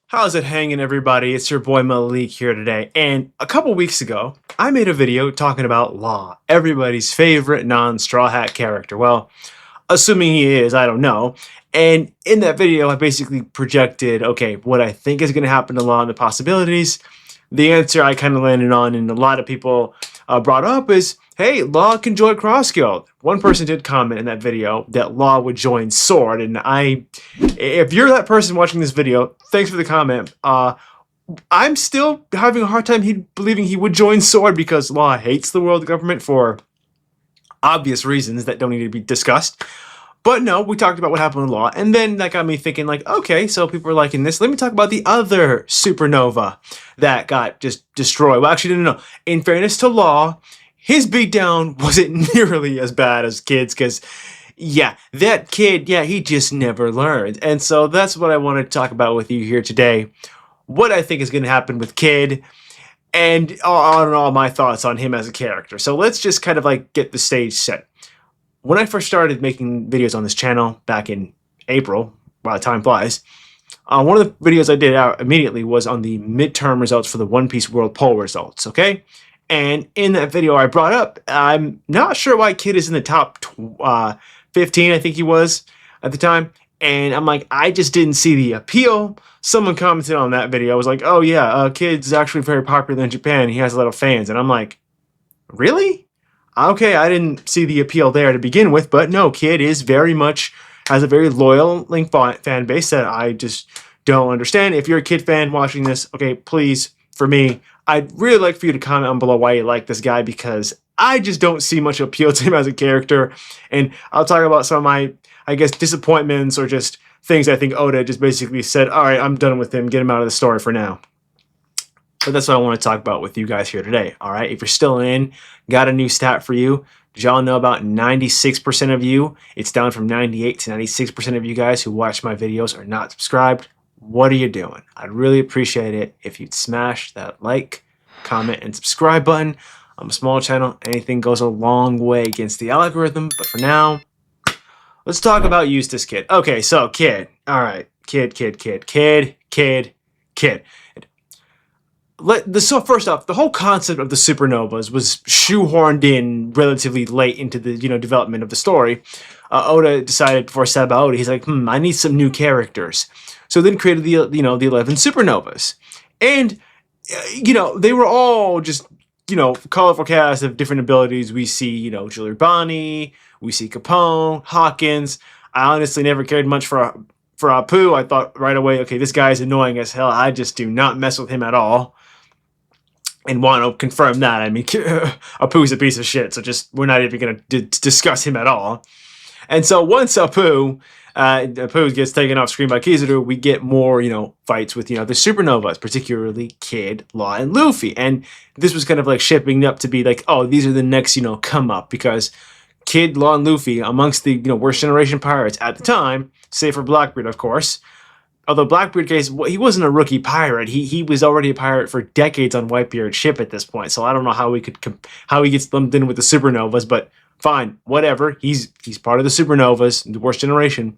How's it hanging, everybody? It's your boy Malik here today. And a couple weeks ago, I made a video talking about Law, everybody's favorite non-Straw Hat character. Well, assuming he is, I don't know. And in that video, I basically projected, okay, what I think is going to happen to Law and the possibilities. The answer I kind of landed on, and a lot of people brought up, is hey, Law can join Cross Guild. One person did comment in that video that Law would join Sword, and if you're that person watching this video, thanks for the comment. I'm still having a hard time believing he would join Sword because Law hates the world government for obvious reasons that don't need to be discussed. But no, we talked about what happened with Law, and then that got me thinking, like, okay, so people are liking this. Let me talk about the other Supernova that got just destroyed. Well, actually, no. In fairness to Law, his beatdown wasn't nearly as bad as Kid's, because, yeah, that kid, yeah, he just never learned. And so that's what I want to talk about with you here today. What I think is going to happen with Kid, and all my thoughts on him as a character. So let's just kind of like get the stage set. When I first started making videos on this channel back in April, wow, time flies, one of the videos I did out immediately was on the midterm results for the One Piece World Poll results, okay? And in that video I brought up, I'm not sure why Kid is in the top 15, I think he was at the time. And I'm like, I just didn't see the appeal. Someone commented on that video. I was like, oh yeah, Kid's actually very popular in Japan. He has a lot of fans. And I'm like, really? Okay, I didn't see the appeal there to begin with, but no, Kid is has a very loyal Link fan base that I just don't understand. If you're a Kid fan watching this, okay, please, for me, I'd really like for you to comment on below why you like this guy, because I just don't see much appeal to him as a character. And I'll talk about some of my, I guess, disappointments or just things I think Oda just basically said, all right, I'm done with him, get him out of the story for now. But that's what I want to talk about with you guys here today, all right? If you're still in, got a new stat for you. Did y'all know about 96% of you? It's down from 98 to 96% of you guys who watch my videos are not subscribed. What are you doing? I'd really appreciate it if you'd smash that like, comment, and subscribe button. I'm a small channel. Anything goes a long way against the algorithm. But for now, let's talk about Eustass Kid. Okay, so Kid. All right. Kid. So first off, the whole concept of the supernovas was shoehorned in relatively late into the development of the story. Oda decided before Saba Oda, he's like, I need some new characters. So then created the 11 supernovas, and they were all just colorful cast of different abilities. We see Jillirbani, we see Capone, Hawkins. I honestly never cared much for Apu. I thought right away, okay, this guy's annoying as hell. I just do not mess with him at all. And Wano confirmed that. I mean, Apu's a piece of shit, so we're not even going to discuss him at all. And so once Apu gets taken off screen by Kizaru, we get more, fights with, the supernovas, particularly Kid, Law, and Luffy. And this was kind of like shaping up to be like, oh, these are the next, come up, because Kid, Law, and Luffy, amongst the, worst generation pirates at the time, save for Blackbeard, of course. Although Blackbeard case, he wasn't a rookie pirate. He was already a pirate for decades on Whitebeard's ship at this point. So I don't know how he gets lumped in with the supernovas, but fine, whatever. He's part of the supernovas, the worst generation.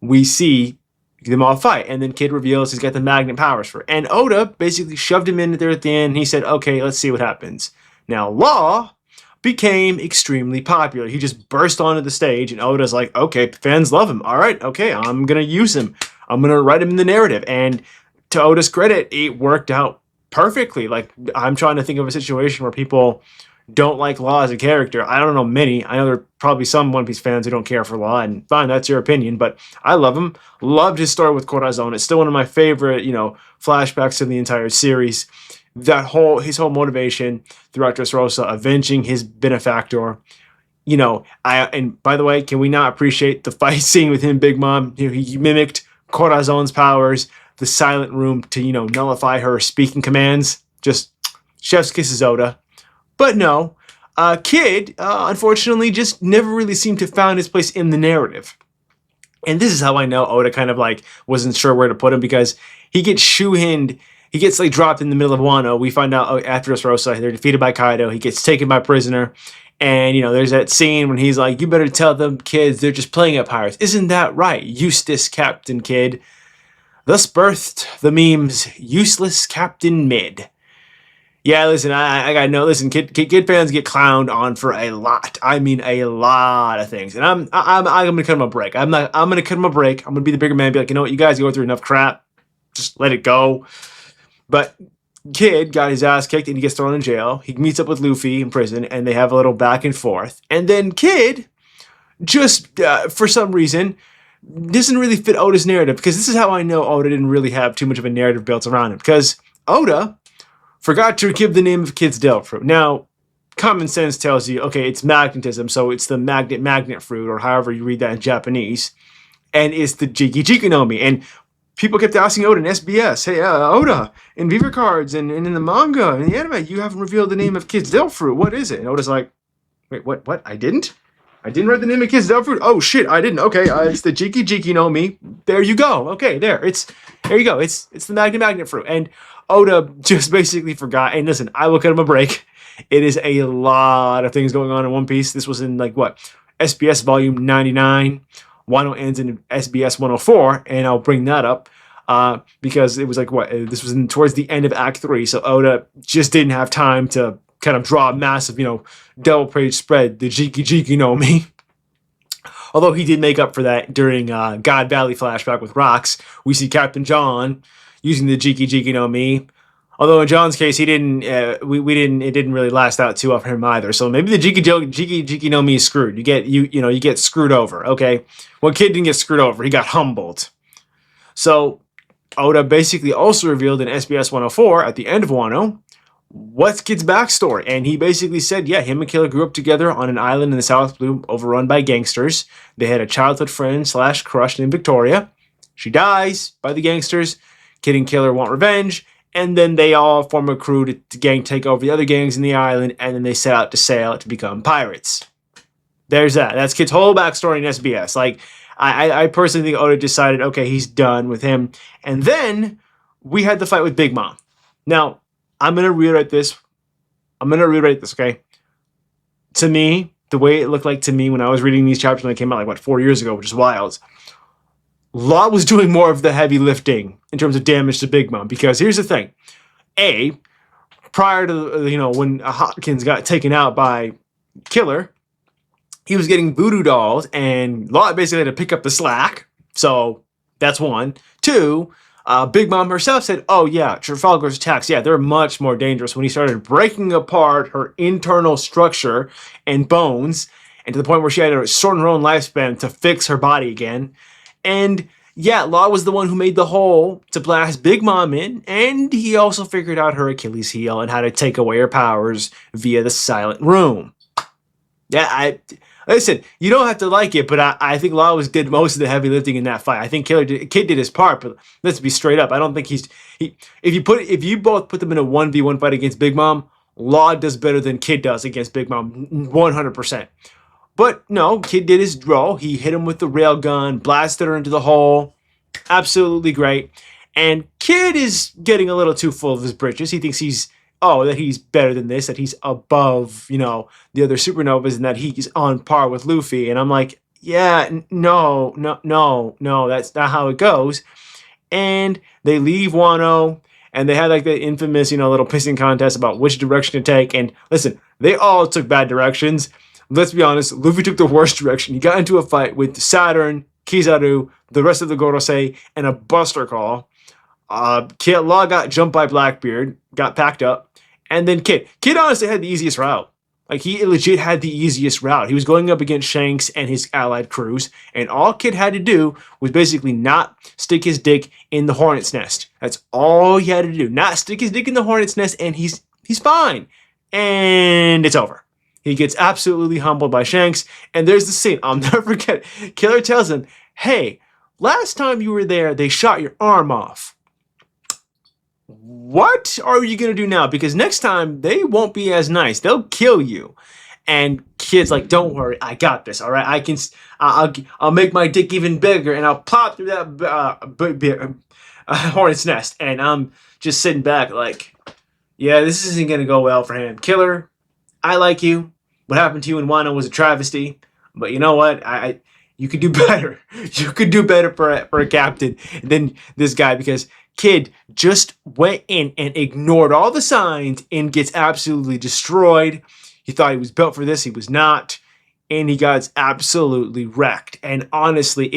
We see them all fight, and then Kid reveals he's got the magnet powers for it. And Oda basically shoved him in there at the end, and he said, okay, let's see what happens. Now, Law became extremely popular. He just burst onto the stage, and Oda's like, okay, fans love him. All right, okay, I'm going to use him. I'm going to write him in the narrative. And to Oda's credit, it worked out perfectly. Like, I'm trying to think of a situation where people don't like Law as a character. I don't know many. I know there are probably some One Piece fans who don't care for Law, and fine, that's your opinion, but I love him. Loved his story with Corazon. It's still one of my favorite, flashbacks in the entire series. His whole motivation throughout Dressrosa, avenging his benefactor. And by the way, can we not appreciate the fight scene with him and Big Mom? He mimicked Corazon's powers, the silent room to, nullify her speaking commands. Just chef's kisses, Oda. But no, Kid, unfortunately, just never really seemed to find his place in the narrative. And this is how I know Oda kind of like wasn't sure where to put him, because he gets shoe-hinned. He gets like dropped in the middle of Wano. We find out after Dressrosa, they're defeated by Kaido. He gets taken by prisoner. And, there's that scene when he's like, you better tell them kids they're just playing at pirates. Isn't that right, Eustass, Captain Kid? Thus birthed the memes Useless Captain Mid. Yeah, listen, I got no. Listen, kid fans get clowned on for a lot. I mean, a lot of things, and I'm gonna cut him a break. I'm gonna cut him a break. I'm gonna be the bigger man. And be like, you know what, you guys go through enough crap. Just let it go. But Kid got his ass kicked and he gets thrown in jail. He meets up with Luffy in prison, and they have a little back and forth. And then Kid, just for some reason, doesn't really fit Oda's narrative, because this is how I know Oda didn't really have too much of a narrative built around him. Because Oda forgot to give the name of Kid's Devil Fruit. Now, common sense tells you, okay, it's magnetism, so it's the magnet fruit, or however you read that in Japanese, and it's the Jiki no Mi. And people kept asking Oda in SBS, hey, Oda, in Viva Cards and in the manga and the anime, you haven't revealed the name of Kid's Devil Fruit. What is it? And Oda's like, wait, what? I didn't write the name of Kid's Devil Fruit? Oh, shit, I didn't. Okay, it's the Jiki no Mi. There you go. Okay, there you go. It's the magnet fruit. And Oda just basically forgot. And listen, I will cut him a break. It is a lot of things going on in One Piece. This was in, like, what? SBS volume 99. Wano ends in SBS 104, and I'll bring that up because it was like, what? This was towards the end of Act 3, so Oda just didn't have time to kind of draw a massive, double-page spread, the Jiki no Mi. Although he did make up for that during God Valley flashback with Rocks. We see Captain John using the Jiki no Mi. Although in John's case, he didn't. It didn't really last out too often for him either. So maybe the Jiki no Mi is screwed. You get screwed over. Okay, well, Kid didn't get screwed over. He got humbled. So Oda basically also revealed in SBS 104 at the end of Wano what's Kid's backstory, and he basically said, yeah, him and Killer grew up together on an island in the South Blue, overrun by gangsters. They had a childhood friend / crush named Victoria. She dies by the gangsters. Kid and Killer want revenge. And then they all form a crew to gang take over the other gangs in the island, and then they set out to sail to become pirates. There's that. That's Kid's whole backstory in SBS. Like, I personally think Oda decided, okay, he's done with him. And then we had the fight with Big Mom. Now, I'm going to rewrite this, okay? To me, the way it looked like to me when I was reading these chapters when they came out, like, 4 years ago, which is wild, Law was doing more of the heavy lifting in terms of damage to Big Mom, because here's the thing. Prior to, when Hopkins got taken out by Killer, he was getting voodoo dolls, and Law basically had to pick up the slack. So that's one. Two, Big Mom herself said, oh yeah, Trafalgar's attacks, yeah, they're much more dangerous when he started breaking apart her internal structure and bones, and to the point where she had to shorten her own lifespan to fix her body again. And yeah, Law was the one who made the hole to blast Big Mom in, and he also figured out her Achilles heel and how to take away her powers via the Silent Room. Yeah, listen, you don't have to like it, but I think Law did most of the heavy lifting in that fight. I think Kid did his part, but let's be straight up. I don't think if you both put them in a 1v1 fight against Big Mom, Law does better than Kid does against Big Mom, 100%. But no, Kid did his role. He hit him with the rail gun, blasted her into the hole. Absolutely great. And Kid is getting a little too full of his britches. He thinks that he's better than this, that he's above, the other supernovas, and that he's on par with Luffy. And I'm like, yeah, no, that's not how it goes. And they leave Wano, and they had like the infamous, little pissing contest about which direction to take. And listen, they all took bad directions. Let's be honest, Luffy took the worst direction. He got into a fight with Saturn, Kizaru, the rest of the Gorosei, and a Buster Call. Law got jumped by Blackbeard, got packed up, and then Kid. Kid honestly had the easiest route. Like, he legit had the easiest route. He was going up against Shanks and his allied crews, and all Kid had to do was basically not stick his dick in the hornet's nest. That's all he had to do. Not stick his dick in the hornet's nest, and he's fine. And it's over. He gets absolutely humbled by Shanks, and there's the scene. I'll never forget. Killer tells him, hey, last time you were there, they shot your arm off. What are you going to do now? Because next time, they won't be as nice. They'll kill you. And Kid's like, don't worry, I got this, all right? I'll make my dick even bigger, and I'll pop through that hornet's nest. And I'm just sitting back like, yeah, this isn't going to go well for him. Killer, I like you. What happened to you in Wano was a travesty. But you know what? you could do better. You could do better for a captain than this guy, because Kid just went in and ignored all the signs and gets absolutely destroyed. He thought he was built for this. He was not. And he got absolutely wrecked. And honestly,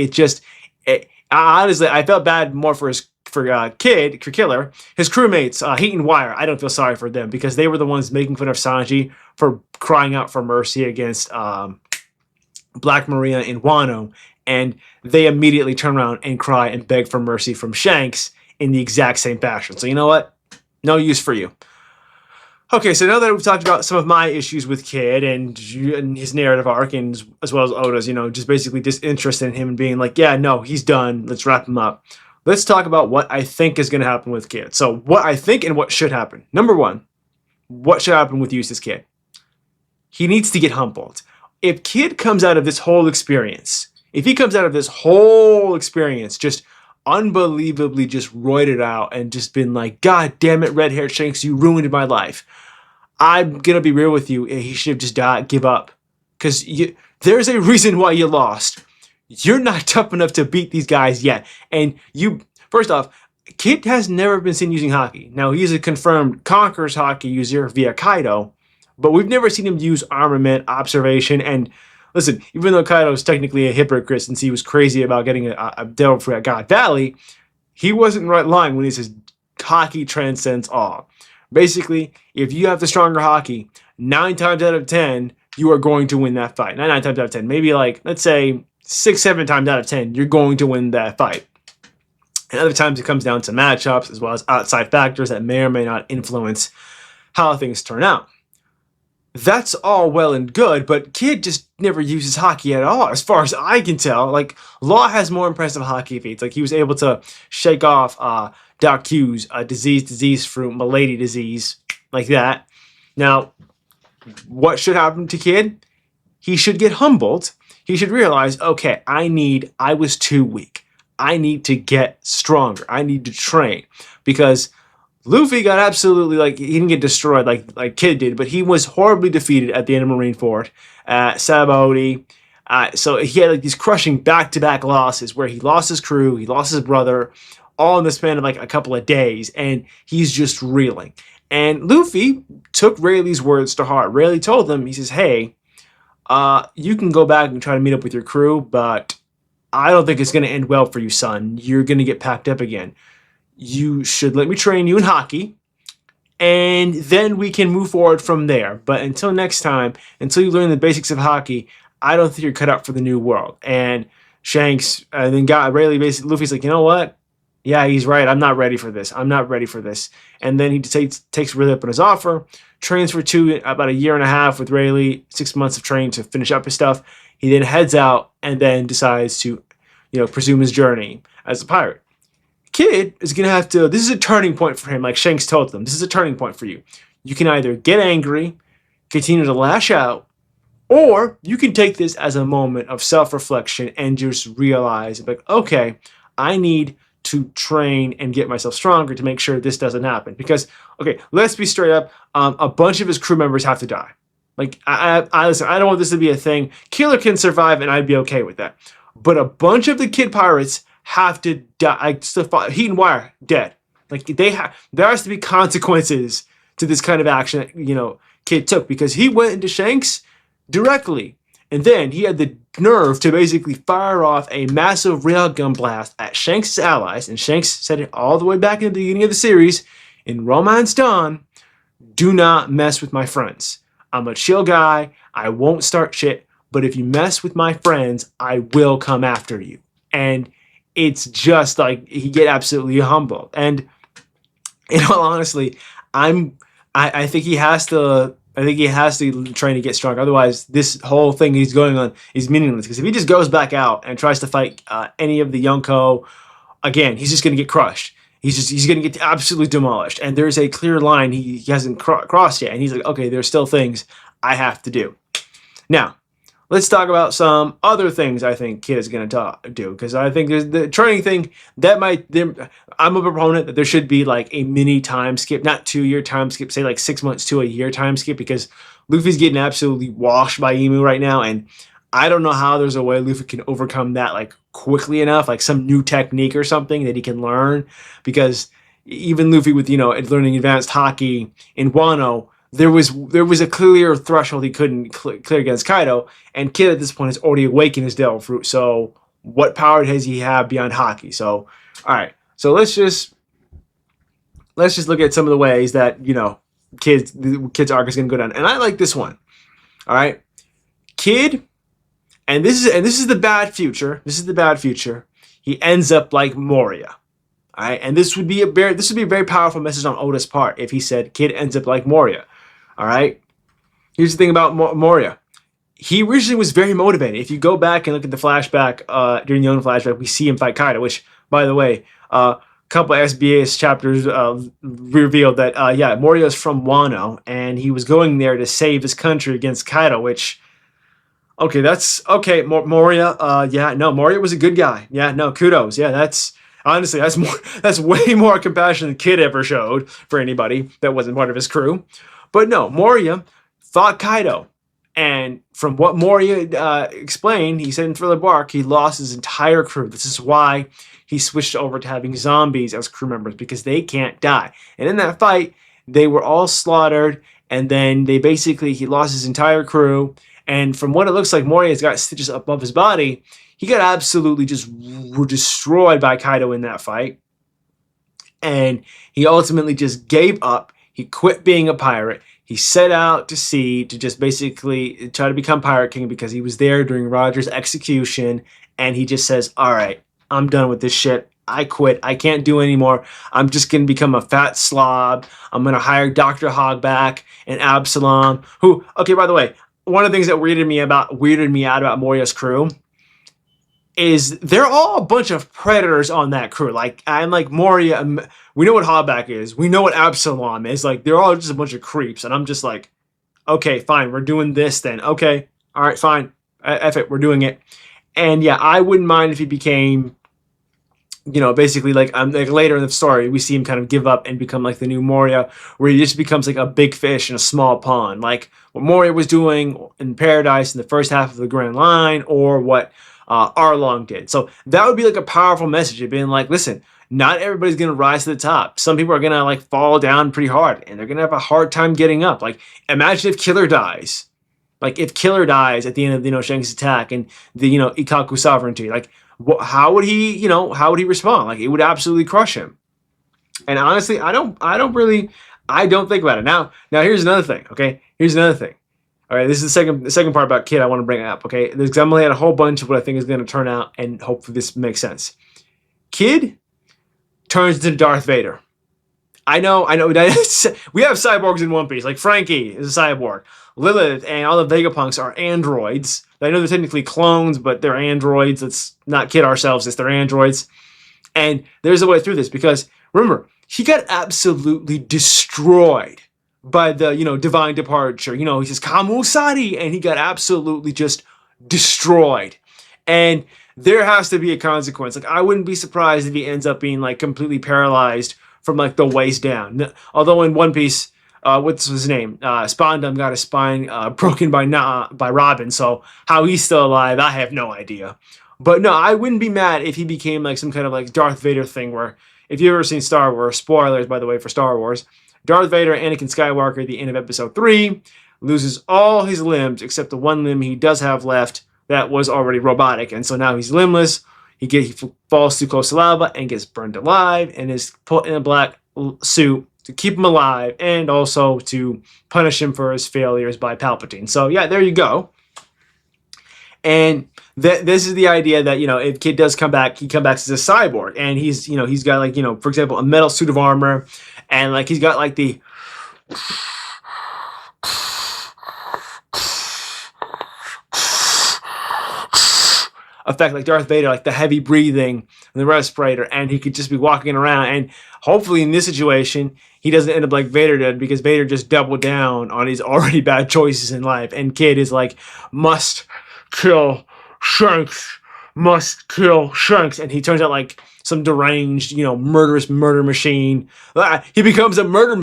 honestly, I felt bad more for Kid, for Killer. His crewmates, Heat and Wire, I don't feel sorry for them, because they were the ones making fun of Sanji for crying out for mercy against Black Maria and Wano, and they immediately turn around and cry and beg for mercy from Shanks in the exact same fashion. So you know what? No use for you. Okay, so now that we've talked about some of my issues with Kid and his narrative arc, and as well as Oda's, just basically disinterest in him and being like, yeah, no, he's done. Let's wrap him up. Let's talk about what I think is going to happen with Kid. So what I think and what should happen. Number one, what should happen with Eustass Kid? He needs to get humbled. If Kid comes out of this whole experience, just unbelievably just roided out and just been like, God damn it, red-haired Shanks, you ruined my life. I'm going to be real with you. He should have just died, give up. Because there's a reason why you lost. You're not tough enough to beat these guys yet. And first off, Kid has never been seen using haki. Now, he's a confirmed Conqueror's haki user via Kaido, but we've never seen him use armament, observation, and listen, even though Kaido is technically a hypocrite since he was crazy about getting a devil fruit at God Valley, he wasn't in the right line when he says haki transcends all. Basically, if you have the stronger haki, 9 times out of 10, you are going to win that fight. Not 9 times out of 10, maybe like, let's say 6, 7 times out of 10, you're going to win that fight. And other times it comes down to matchups as well as outside factors that may or may not influence how things turn out. That's all well and good, but Kid just never uses haki at all, as far as I can tell. Like, Law has more impressive haki feats. Like, he was able to shake off Doc Q's disease fruit, Milady disease, like that. Now, what should happen to Kid? He should get humbled. He should realize, okay, I was too weak. I need to get stronger. I need to train, because Luffy got absolutely, he didn't get destroyed like Kid did, but he was horribly defeated at the end of Marineford at Sabaody. So he had these crushing back-to-back losses where he lost his crew, he lost his brother, all in the span of a couple of days, and he's just reeling. And Luffy took Rayleigh's words to heart. Rayleigh told him, he says, hey, you can go back and try to meet up with your crew, but I don't think it's going to end well for you, son. You're going to get packed up again. You should let me train you in haki, and then we can move forward from there. But until next time, until you learn the basics of haki, I don't think you're cut out for the new world. And Shanks, then Rayleigh, basically, Luffy's like, you know what? Yeah, he's right. I'm not ready for this. I'm not ready for this. And then he takes Rayleigh up on his offer, trains for about a year and a half with Rayleigh, 6 months of training to finish up his stuff. He then heads out and then decides to, pursue his journey as a pirate. Kid is going to have to, this is a turning point for him, like Shanks told them. This is a turning point for you. You can either get angry, continue to lash out, or you can take this as a moment of self-reflection and just realize, okay, I need to train and get myself stronger to make sure this doesn't happen. Because, okay, let's be straight up, a bunch of his crew members have to die. Listen, I don't want this to be a thing. Killer can survive, and I'd be okay with that. But a bunch of the Kid Pirates have to die. Heat and Wire, dead. There has to be consequences to this kind of action that, Kid took, because he went into Shanks directly. And then he had the nerve to basically fire off a massive railgun blast at Shanks' allies. And Shanks said it all the way back in the beginning of the series, in Romance Dawn, do not mess with my friends. I'm a chill guy. I won't start shit. But if you mess with my friends, I will come after you. And it's just he get absolutely humbled. And in all honesty, I think he has to train to get strong. Otherwise, this whole thing he's going on is meaningless. Because if he just goes back out and tries to fight any of the Yonko, again, he's just going to get crushed. He's going to get absolutely demolished. And there's a clear line he hasn't crossed yet. And he's like, okay, there's still things I have to do. Now, let's talk about some other things I think Kid is going to do. Because I think there's the training thing I'm a proponent that there should be a mini time skip, not 2-year time skip, say 6 months to a year time skip, because Luffy's getting absolutely washed by Emu right now. And I don't know how there's a way Luffy can overcome that like quickly enough, like some new technique or something that he can learn, because even Luffy with learning advanced hockey in Wano, there was a clear threshold he couldn't clear against Kaido, and Kid at this point has already awakened his Devil Fruit. So what power does he have beyond hockey? So all right, so let's just look at some of the ways that Kid's arc is going to go down, and I like this one. All right, Kid. And this is the bad future. This is the bad future. He ends up like Moria. All right, and this would be a very powerful message on Oda's part if he said Kid ends up like Moria. All right. Here's the thing about Moria. He originally was very motivated. If you go back and look at the flashback during the Ono flashback, we see him fight Kaido. Which, by the way, a couple of SBS chapters revealed that Moria is from Wano, and he was going there to save his country against Kaido, which. Okay, that's okay. Moria, Moria was a good guy. Yeah, no, kudos. Yeah, that's honestly that's way more compassion than Kid ever showed for anybody that wasn't part of his crew. But no, Moria fought Kaido, and from what Moria explained, he said in Thriller Bark, he lost his entire crew. This is why he switched over to having zombies as crew members, because they can't die. And in that fight, they were all slaughtered, and then he lost his entire crew. And from what it looks like, Moria's got stitches above his body. He got absolutely just destroyed by Kaido in that fight. And he ultimately just gave up. He quit being a pirate. He set out to sea to just basically try to become Pirate King, because he was there during Roger's execution. And he just says, all right, I'm done with this shit. I quit. I can't do anymore. I'm just going to become a fat slob. I'm going to hire Dr. Hogback and Absalom, who, okay, by the way, one of the things that weirded me out about Moria's crew is they're all a bunch of predators on that crew. Like, I'm like, Moria, we know what Hogback is. We know what Absalom is. Like, they're all just a bunch of creeps. And I'm just like, okay, fine, we're doing this then. Okay, all right, fine. F it, we're doing it. And yeah, I wouldn't mind if he became, basically like later in the story, we see him kind of give up and become like the new Moria, where he just becomes like a big fish in a small pond, like what Moria was doing in Paradise in the first half of the Grand Line, or what Arlong did. So that would be like a powerful message of being like, listen, not everybody's going to rise to the top. Some people are going to like fall down pretty hard, and they're going to have a hard time getting up. Like, imagine if Killer dies. Like, if Killer dies at the end of, Shanks' attack and the, Ikaku sovereignty, like, how would he respond? Like, it would absolutely crush him. And honestly, I don't think about it. Now here's another thing, okay? Here's another thing. All right, this is the second part about Kid I want to bring up, okay? I'm going to add a whole bunch of what I think is going to turn out, and hopefully this makes sense. Kid turns into Darth Vader. I know. We have cyborgs in One Piece. Like, Frankie is a cyborg. Lilith and all the Vegapunks are androids. I know they're technically clones, but they're androids. Let's not kid ourselves. They're androids. And there's a way through this, because, remember, he got absolutely destroyed by the, divine departure. He says, Kamusari, and he got absolutely just destroyed. And there has to be a consequence. Like, I wouldn't be surprised if he ends up being, like, completely paralyzed from, like, the waist down. Although in One Piece, what's his name? Spondum got his spine broken by Robin, so how he's still alive, I have no idea. But no, I wouldn't be mad if he became like some kind of like Darth Vader thing, where, if you've ever seen Star Wars, spoilers by the way for Star Wars, Darth Vader, Anakin Skywalker at the end of episode 3, loses all his limbs except the one limb he does have left that was already robotic, and so now he's limbless. He falls too close to lava and gets burned alive, and is put in a black suit to keep him alive, and also to punish him for his failures by Palpatine. So yeah, there you go. And this is the idea that, if Kid does come back, he comes back as a cyborg, and he's got like, for example, a metal suit of armor, and like he's got like the effect like Darth Vader, like the heavy breathing and the respirator, and he could just be walking around. And hopefully in this situation, he doesn't end up like Vader did, because Vader just doubled down on his already bad choices in life. And Kid is like, must kill Shanks, and he turns out like some deranged, murderous murder machine. He becomes a murder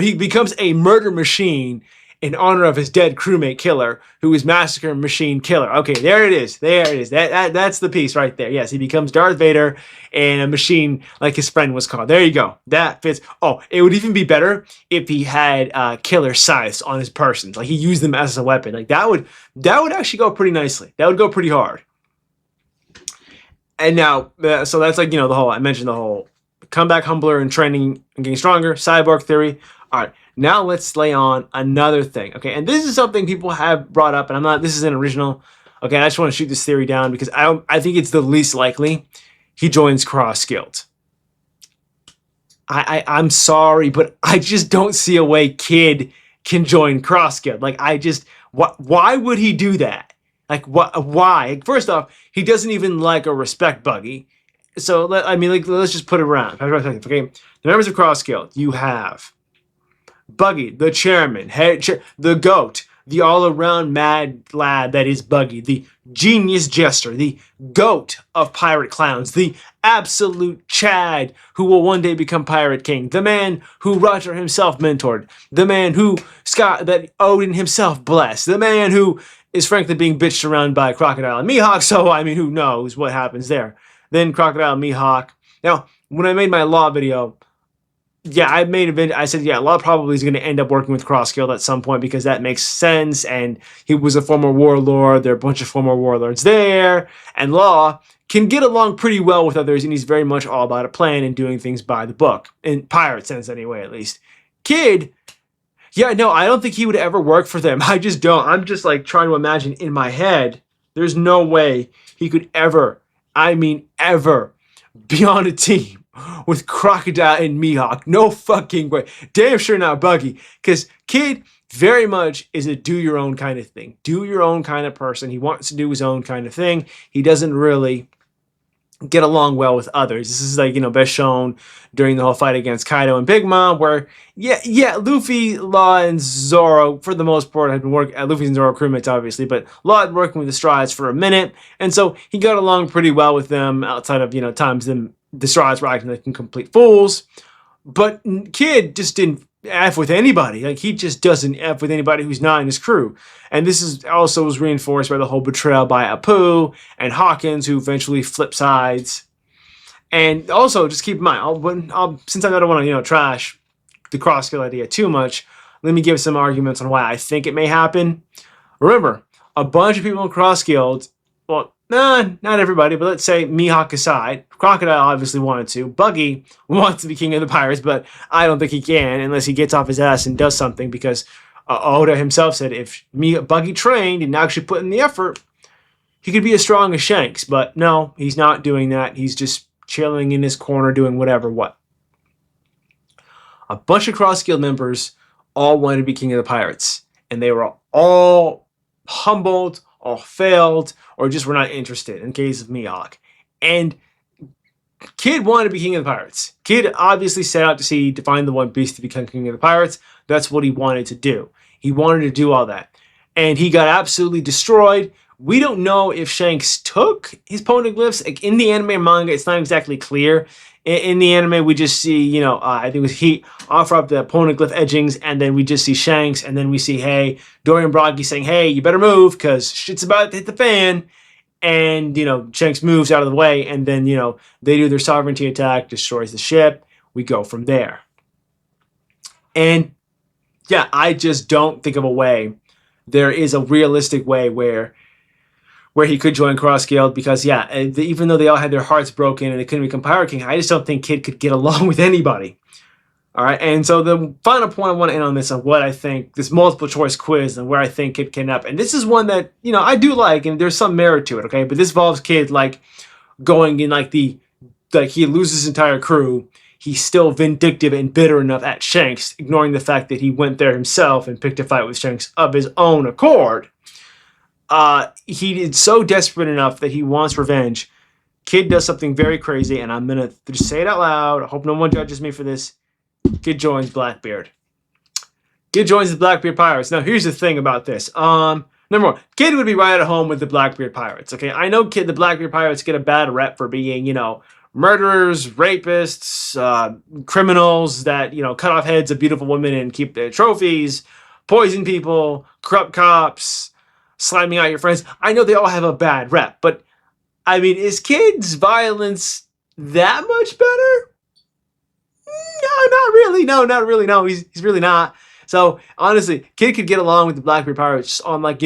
machine in honor of his dead crewmate killer, who is Massacre Machine Killer. Okay, there it is. There it is. That's the piece right there. Yes, he becomes Darth Vader and a machine like his friend was called. There you go. That fits. Oh, it would even be better if he had killer scythes on his person. Like he used them as a weapon. Like that would actually go pretty nicely. That would go pretty hard. And now, so that's like, the whole, I mentioned the whole come back humbler and training and getting stronger, cyborg theory. All right, now let's lay on another thing, okay? And this is something people have brought up, and this isn't original. Okay, I just want to shoot this theory down because I think it's the least likely he joins Cross Guild. I'm sorry, but I just don't see a way Kid can join Cross Guild. Like, why would he do that? Like, why? First off, he doesn't even like or respect Buggy. So, let's just put it around. Okay, the members of Cross Guild, you have Buggy, the chairman, the goat, the all-around mad lad that is Buggy, the genius jester, the goat of pirate clowns, the absolute Chad who will one day become Pirate King, the man who Roger himself mentored, the man who that Odin himself blessed, the man who is frankly being bitched around by Crocodile and Mihawk, so who knows what happens there. Then Crocodile and Mihawk. Now, when I made my Law video, yeah, I said, yeah, Law probably is going to end up working with Cross Guild at some point because that makes sense, and he was a former warlord, there are a bunch of former warlords there, and Law can get along pretty well with others, and he's very much all about a plan and doing things by the book, in pirate sense anyway, at least. Kid, yeah, no, I don't think he would ever work for them. I just don't. I'm just like trying to imagine in my head, there's no way he could ever be on a team with Crocodile and Mihawk. No fucking way. Damn sure not Buggy. Because Kid very much is a do your own kind of thing. Do your own kind of person. He wants to do his own kind of thing. He doesn't really get along well with others. This is like, best shown during the whole fight against Kaido and Big Mom, where, yeah, Luffy, Law, and Zoro, for the most part, had been working, Luffy and Zoro crewmates, obviously, but Law had been working with the Strides for a minute, and so he got along pretty well with them outside of, times the Strides were acting like complete fools. But Kid just didn't F with anybody. Like, he just doesn't F with anybody who's not in his crew. And this is also was reinforced by the whole betrayal by Apu and Hawkins, who eventually flip sides. And also, just keep in mind, since I don't want to, trash the Cross Guild idea too much, let me give some arguments on why I think it may happen. Remember, a bunch of people in Cross Guild, well, not everybody, but let's say Mihawk aside, Crocodile obviously wanted to. Buggy wants to be king of the pirates, but I don't think he can unless he gets off his ass and does something, because Oda himself said if Buggy trained and actually put in the effort, he could be as strong as Shanks. But no, he's not doing that. He's just chilling in his corner doing what. A bunch of Cross Guild members all wanted to be king of the pirates, and they were all humbled, all failed, or just were not interested in case of Mihawk. And Kid wanted to be king of the pirates. Kid obviously set out to find the One Piece to become king of the pirates. That's what he wanted to do. He wanted to do all that. And he got absolutely destroyed. We don't know if Shanks took his poneglyphs. Like, in the anime and manga, it's not exactly clear. In the anime, we just see, I think it was he offer up the poneglyph edgings, and then we just see Shanks, and then we see, Dorian Broggy saying, hey, you better move, because shit's about to hit the fan. And, Shanks moves out of the way, and then, they do their sovereignty attack, destroys the ship. We go from there. And, yeah, I just don't think of a way. There is a realistic way where he could join Cross Guild, because, even though they all had their hearts broken and they couldn't become Pirate King, I just don't think Kid could get along with anybody. All right, and so the final point I want to end on this, on what I think, this multiple choice quiz and where I think Kid can up. And this is one that, I do like, and there's some merit to it, okay? But this involves Kid, going in, he loses his entire crew. He's still vindictive and bitter enough at Shanks, ignoring the fact that he went there himself and picked a fight with Shanks of his own accord. He is so desperate enough that he wants revenge. Kid does something very crazy, and I'm going to just say it out loud. I hope no one judges me for this. Kid joins Blackbeard. Kid joins the Blackbeard Pirates. Now, here's the thing about this. Number one, Kid would be right at home with the Blackbeard Pirates. Okay, I know the Blackbeard Pirates get a bad rep for being, murderers, rapists, criminals that, cut off heads of beautiful women and keep their trophies. poison people, corrupt cops, slamming out your friends. I know they all have a bad rep, but I mean, is kids' violence that much better? No, not really. No, not really. No, he's really not. So honestly, kid could get along with the Blackbeard Pirates just on like,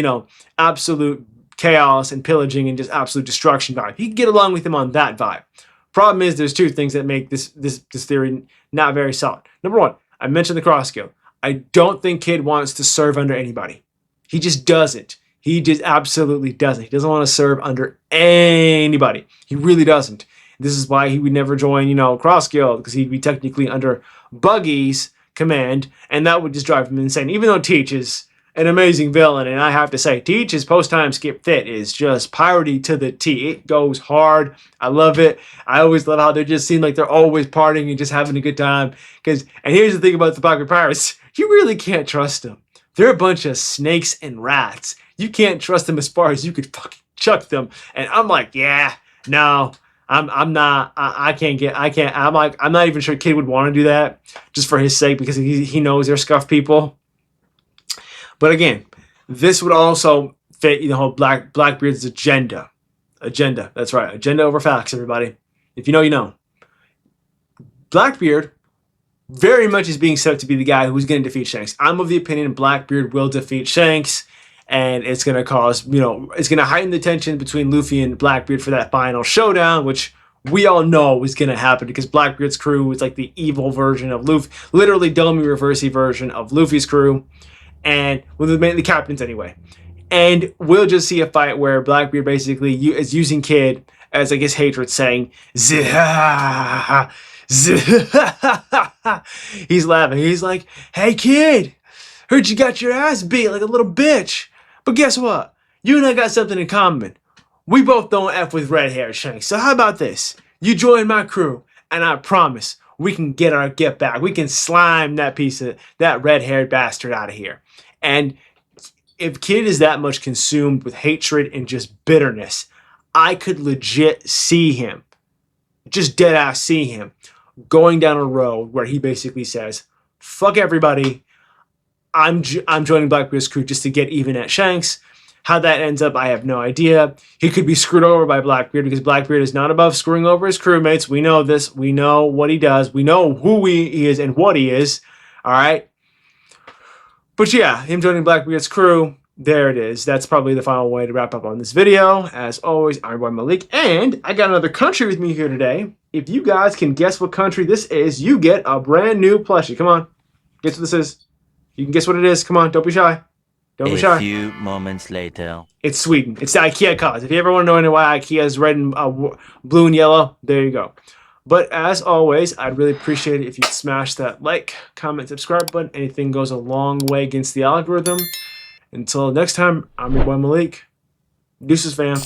absolute chaos and pillaging and just absolute destruction vibe. He could get along with him on that vibe. Problem is, there's two things that make this theory not very solid. Number one, I mentioned the cross skill. I don't think kid wants to serve under anybody. He just doesn't. He just absolutely doesn't. He doesn't want to serve under anybody. He really doesn't. This is why he would never join, Cross Guild, because he'd be technically under Buggy's command, and that would just drive him insane. Even though Teach is an amazing villain, and I have to say, Teach's post-time skip fit is just piratey to the T. It goes hard. I love it. I always love how they just seem like they're always partying and just having a good time. And here's the thing about the Blackbeard Pirates. You really can't trust them. They're a bunch of snakes and rats. You can't trust them as far as you could fucking chuck them. And I'm like, yeah, no. I'm not even sure kid would want to do that just for his sake, because he knows they're scuffed people. But again, this would also fit the whole Blackbeard's agenda. That's right. Agenda over facts, everybody. If you know, you know. Blackbeard very much is being set up to be the guy who's going to defeat Shanks. I'm of the opinion Blackbeard will defeat Shanks. And it's going to cause, it's going to heighten the tension between Luffy and Blackbeard for that final showdown, which we all know is going to happen because Blackbeard's crew is like the evil version of Luffy, literally dummy reversey version of Luffy's crew, and the captains anyway. And we'll just see a fight where Blackbeard basically is using Kid as like his hatred, saying, "Zah, zah." He's laughing. He's like, "Hey Kid, heard you got your ass beat like a little bitch. But guess what? You and I got something in common. We both don't F with red-haired Shanks. So how about this? You join my crew, and I promise we can get our get back. We can slime that red-haired bastard out of here." And if Kid is that much consumed with hatred and just bitterness, I could legit see him, just dead-ass see him, going down a road where he basically says, "Fuck everybody. I'm joining Blackbeard's crew just to get even at Shanks." How that ends up, I have no idea. He could be screwed over by Blackbeard because Blackbeard is not above screwing over his crewmates. We know this. We know what he does. We know who he is and what he is. All right? But yeah, him joining Blackbeard's crew, there it is. That's probably the final way to wrap up on this video. As always, I'm your boy Malik, and I got another country with me here today. If you guys can guess what country this is, you get a brand new plushie. Come on. Guess what this is. You can guess what it is. Come on, don't be shy. Don't be shy. A few moments later. It's Sweden. It's the IKEA cause. If you ever want to know why IKEA is red and blue and yellow, there you go. But as always, I'd really appreciate it if you smash that like, comment, subscribe button. Anything goes a long way against the algorithm. Until next time, I'm your boy Malik. Deuces, fam.